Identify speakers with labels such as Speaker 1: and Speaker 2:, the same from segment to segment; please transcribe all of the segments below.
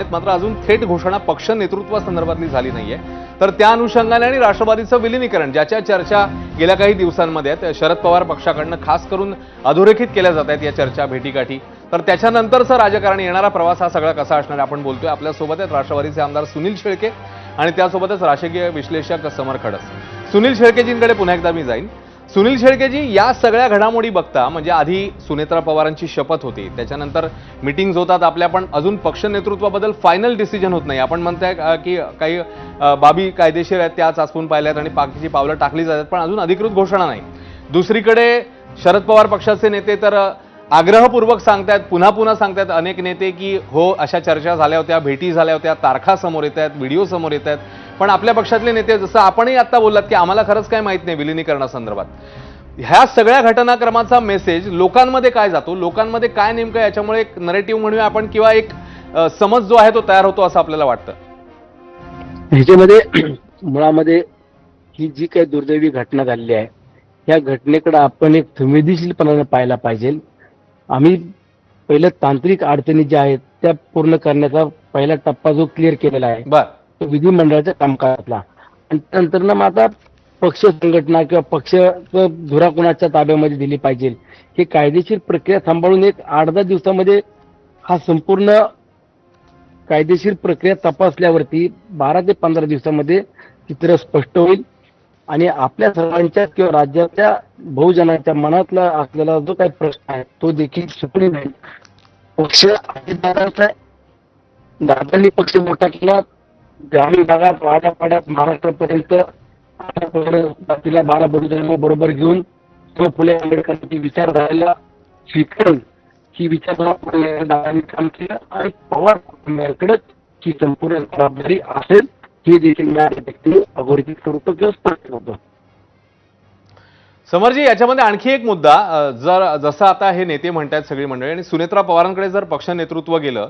Speaker 1: मात्र अजून थेट घोषणा पक्ष नेतृत्वासंदर्भातली झाली नाहीये। तर त्या अनुषंगाने आणि राष्ट्रवादीचं विलीनीकरण ज्याच्या चर्चा गेल्या काही दिवसांमध्ये आहेत, शरद पवार पक्षाकडनं खास करून अधोरेखित केल्या जात आहेत या चर्चा भेटीगाठी। तर त्याच्यानंतरचं राजकारण येणारा प्रवास हा सगळा कसा असणार आपण बोलतोय। आपल्यासोबत आहेत राष्ट्रवादीचे आमदार सुनील शेळके आणि त्यासोबतच राजकीय विश्लेषक समर खडस। सुनील शेळकेजींकडे पुन्हा एकदा मी जाईन। सुनील शेळकेजी, या सगळ्या घडामोडी बघता म्हणजे आधी सुनेत्रा पवारांची शपथ होती, त्याच्यानंतर मीटिंग्स होतात आपल्या, पण अजून पक्ष नेतृत्वाबद्दल फायनल डिसिजन होत नाही। आपण म्हणताय की काही बाबी कायदेशीर आहेत त्या चाचपून पाहिल्यात आणि बाकीची पावलं टाकली जातात, पण अजून अधिकृत घोषणा नाही। दुसरीकडे शरद पवार पक्षाचे नेते तर आग्रहपूर्वक सांगतायत, पुन्हा पुन्हा सांगतायत अनेक नेते की हो अशा चर्चा झाल्या होत्या, भेटी झाल्या होत्या, तारखा समोर येत आहेत, व्हिडिओ समोर येत आहेत। पण आपल्या पक्षातले नेते जसं आपणही आता बोललात की आम्हाला खरंच काय माहित नाही विलीनीकरणासंदर्भात। ह्या सगळ्या घटनाक्रमाचा मेसेज लोकांमध्ये काय जातो, लोकांमध्ये काय नेमकं याच्यामुळे एक नरेटिव्ह म्हणूया आपण किंवा एक समज जो आहे तो तयार होतो असं आपल्याला वाटतं।
Speaker 2: ह्याच्यामध्ये मुळामध्ये ही जी काही दुर्दैवी घटना झालेली आहे या घटनेकडे आपण एक संवेदनशीलपणाने पाहायला पाहिजे। आम्ही पहिलं तांत्रिक अडचणी ज्या आहेत त्या पूर्ण करण्याचा पहिला टप्पा जो क्लिअर केलेला आहे तो विधिमंडळाच्या कामकाजातला, आणि त्यानंतर मग आता पक्ष संघटना किंवा पक्ष धुरा कुणाच्या ताब्यामध्ये दिली पाहिजे हे कायदेशीर प्रक्रिया सांभाळून एक 8-10 दिवसामध्ये हा संपूर्ण कायदेशीर प्रक्रिया तपासल्यावरती 12 ते 15 दिवसामध्ये चित्र स्पष्ट होईल आणि आपल्या सर्वांच्या किंवा राज्याच्या बहुजनांच्या मनातला असलेला जो काही प्रश्न आहे तो देखील सुटली नाही। पक्ष अजितदादांचा आहे, दादांनी पक्ष मोठा केला, ग्रामीण भागात वाड्यापाड्यात महाराष्ट्रापर्यंत तिला 12 बरोबर घेऊन तो फुले आंबेडकरांची विचारधारेला स्वीकारून ही विचारधारा दादांनी काम केलं आणि पवार कुटुंबियांकडे ही संपूर्ण जबाबदारी असेल हे देखील मी व्यक्तीने अधोरेखित करतो किंवा स्पष्ट करतो।
Speaker 1: समरजी, याच्यामध्ये आणखी एक मुद्दा, जसं आता हे नेते म्हणतात सगळी मंडळी आणि सुनेत्रा पवारांकडे जर पक्ष नेतृत्व गेलं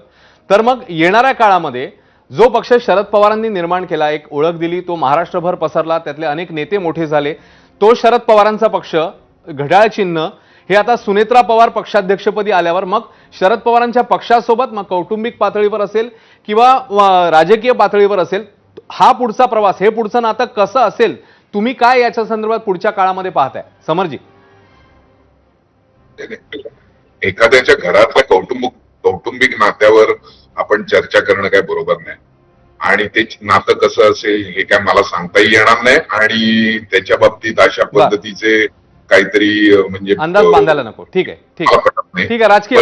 Speaker 1: तर मग येणाऱ्या काळामध्ये जो पक्ष शरद पवारांनी निर्माण केला, एक ओळख दिली, तो महाराष्ट्रभर पसरला, त्यातले अनेक नेते मोठे झाले, तो शरद पवारांचा पक्ष घड्याळ चिन्ह हे आता सुनेत्रा पवार पक्षाध्यक्षपदी आल्यावर मग शरद पवारांच्या पक्षासोबत मग कौटुंबिक पातळीवर असेल किंवा राजकीय पातळीवर असेल, हा पुढचा प्रवास, हे पुढचं नातं कसं असेल, तुम्ही काय याच्या संदर्भात पुढच्या काळामध्ये पाहताय समरजी?
Speaker 3: एखाद्याच्या घरातल्या कौटुंबिक नात्यावर आपण चर्चा करणं काय बरोबर नाही आणि ते नातं कसं असेल हे काय मला सांगताही येणार नाही आणि त्याच्या बाबतीत अशा पद्धतीचे काहीतरी म्हणजे
Speaker 1: अंदाज बांधायला नको। ठीक आहे, ठीक आहे, ठीक आहे, राजकीय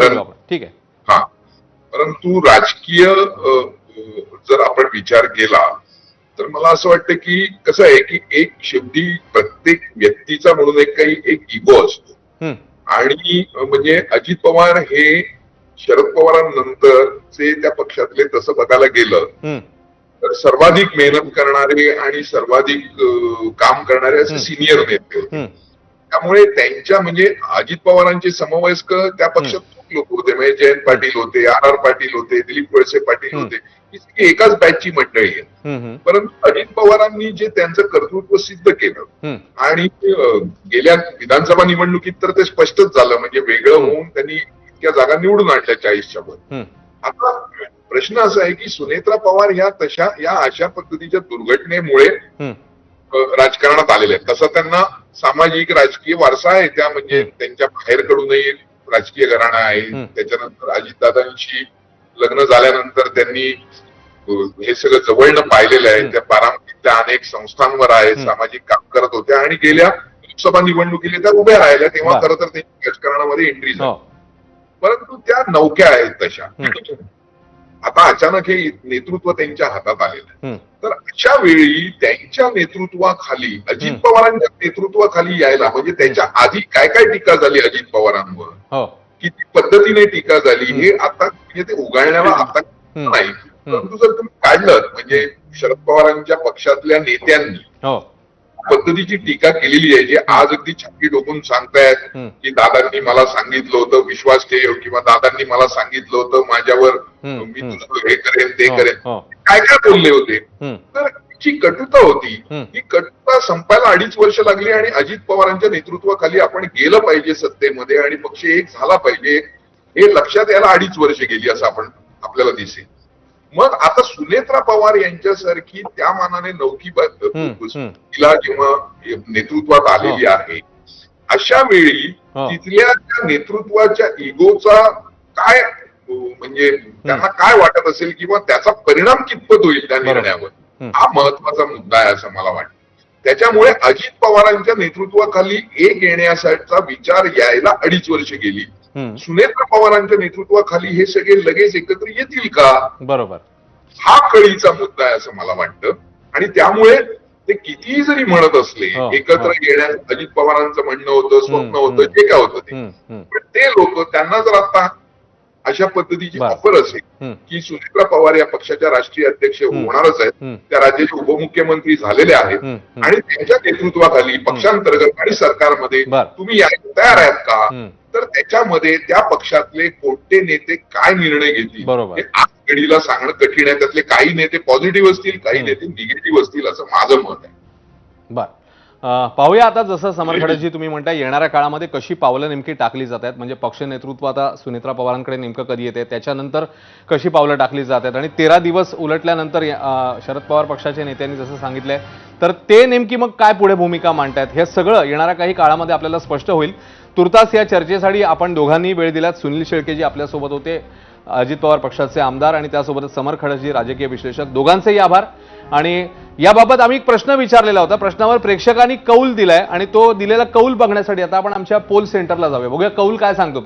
Speaker 1: ठीक आहे,
Speaker 3: हा, परंतु राजकीय जर आपण विचार केला तर मला असं वाटतं की कसं आहे की एक शेवटी प्रत्येक व्यक्तीचा म्हणून एक इगो असतो आणि म्हणजे अजित पवार हे शरद पवारांनंतरचे त्या पक्षातले तसं बघायला गेलं तर सर्वाधिक मेहनत करणारे आणि सर्वाधिक काम करणारे असे सिनियर नेते होते। त्यामुळे त्यांच्या म्हणजे अजित पवारांचे समवयस्क त्या पक्षात खूप लोक होते, म्हणजे जयंत पाटील होते, आर पाटील होते, दिलीप वळसे पाटील होते, ही सगळी एकाच बॅचची मंडळी आहे। परंतु अजित पवारांनी जे त्यांचं कर्तृत्व सिद्ध केलं आणि गेल्या विधानसभा निवडणुकीत तर ते स्पष्टच झालं, म्हणजे वेगळं होऊन त्यांनी इतक्या जागा निवडून आणल्या 40च्या वर। आता प्रश्न असा आहे की सुनेत्रा पवार या अशा पद्धतीच्या दुर्घटनेमुळे राजकारणात आलेले आहेत। तसा त्यांना सामाजिक राजकीय वारसा आहे, त्या म्हणजे त्यांच्या बाहेरकडूनही राजकीय घराणा आहे। त्याच्यानंतर अजितदादांशी लग्न झाल्यानंतर त्यांनी हे सगळं जवळनं पाहिलेलं आहे, त्या बारामतीतल्या अनेक संस्थांवर आहेत, सामाजिक काम करत होत्या आणि गेल्या लोकसभा निवडणुकीला त्या उभ्या राहिल्या, तेव्हा खरं तर त्यांची राजकारणामध्ये एंट्री झाली, परंतु त्या नौक्या आहेत तशा। आता अचानक हे नेतृत्व त्यांच्या हातात आलेलं आहे, तर अशा वेळी त्यांच्या नेतृत्वाखाली अजित पवारांच्या नेतृत्वाखाली यायला म्हणजे त्याच्या आधी काय काय टीका झाली अजित पवारांवर, किती पद्धतीने टीका झाली हे आता म्हणजे ते उगाळण्याला आता नाही, परंतु जर तुम्ही काढलं म्हणजे शरद पवारांच्या पक्षातल्या नेत्यांनी पद्धतीची टीका केलेली आहे, जे आज अगदी छाती डोकून सांगतायत की दादांनी मला सांगितलं होतं विश्वास ठेव किंवा दादांनी मला सांगितलं होतं माझ्यावर मी तुझं हे करेन ते करेन, काय काय बोलले होते, तर जी कटुता होती ही कटुता संपायला 2.5 वर्ष लागली आणि अजित पवारांच्या नेतृत्वाखाली आपण गेलं पाहिजे सत्तेमध्ये आणि पक्ष एक झाला पाहिजे हे लक्षात यायला 2.5 वर्ष गेली असं आपल्याला दिसेल। मग आता सुनेत्रा पवार यांच्यासारखी त्या मानाने नौकी तिला जेव्हा नेतृत्वात आलेली आहे, अशा वेळी तिथल्या त्या नेतृत्वाच्या इगोचा काय म्हणजे त्यांना काय वाटत असेल किंवा त्याचा परिणाम कितपत होईल त्या निर्णयावर, हा महत्वाचा मुद्दा आहे असं मला वाटतं. त्याच्यामुळे अजित पवारांच्या नेतृत्वाखाली एक येण्याचा विचार यायला 2.5 वर्ष गेली. सुनेत्रा पवारांच्या नेतृत्वाखाली हे सगळे लगेच एकत्र येतील का?
Speaker 1: बरोबर,
Speaker 3: हा कळीचा मुद्दा आहे असं मला वाटतं. आणि त्यामुळे ते कितीही जरी म्हणत असले एकत्र येण्यास अजित पवारांचं म्हणणं होतं, स्वप्न होतं, जे काय होतं ते, पण ते लोक त्यांना जर आता अशा पद्धतीची ऑफर असेल की सुनेत्रा पवार या पक्षाच्या राष्ट्रीय अध्यक्ष होणारच आहेत, त्या राज्याचे उपमुख्यमंत्री झालेले आहेत आणि त्यांच्या नेतृत्वाखाली पक्षांतर्गत आणि सरकारमध्ये तुम्ही यायला तयार आहात का, तर त्याच्यामध्ये त्या पक्षातले कोणते नेते काय निर्णय घेतील हे आज घडीला सांगणं कठीण आहे. त्यातले काही नेते पॉझिटिव्ह असतील, काही नेते निगेटिव्ह असतील असं माझं मत आहे.
Speaker 1: बर, पाहूया आता जसं समर खडसेजी तुम्ही म्हणताय येणाऱ्या काळामध्ये कशी पावलं नेमकी टाकली जात आहेत, म्हणजे पक्ष नेतृत्व आता सुनेत्रा पवारांकडे नेमकं कधी येते, त्याच्यानंतर कशी पावलं टाकली जात आहेत आणि 13 दिवस उलटल्यानंतर शरद पवार पक्षाच्या नेत्यांनी जसं सांगितलंय तर ते नेमकी मग काय पुढे भूमिका मांडतायत हे सगळं येणाऱ्या काही काळामध्ये आपल्याला स्पष्ट होईल. तुर्तास या चर्चेसाठी आपण दोघांनी वेळ दिलात. सुनील शेळकेजी आपल्यासोबत होते, अजित पवार पक्षाचे आमदार, आणि त्यासोबतच समर खडसेजी राजकीय विश्लेषक, दोघांचेही आभार. आणि याबाबत आम्ही एक प्रश्न विचारलेला होता, प्रश्नावर प्रेक्षकांनी कौल दिलाय आणि तो दिलेला कौल बघण्यासाठी आता आपण आमच्या पोल सेंटरला जाऊया, बघूया कौल काय सांगतो.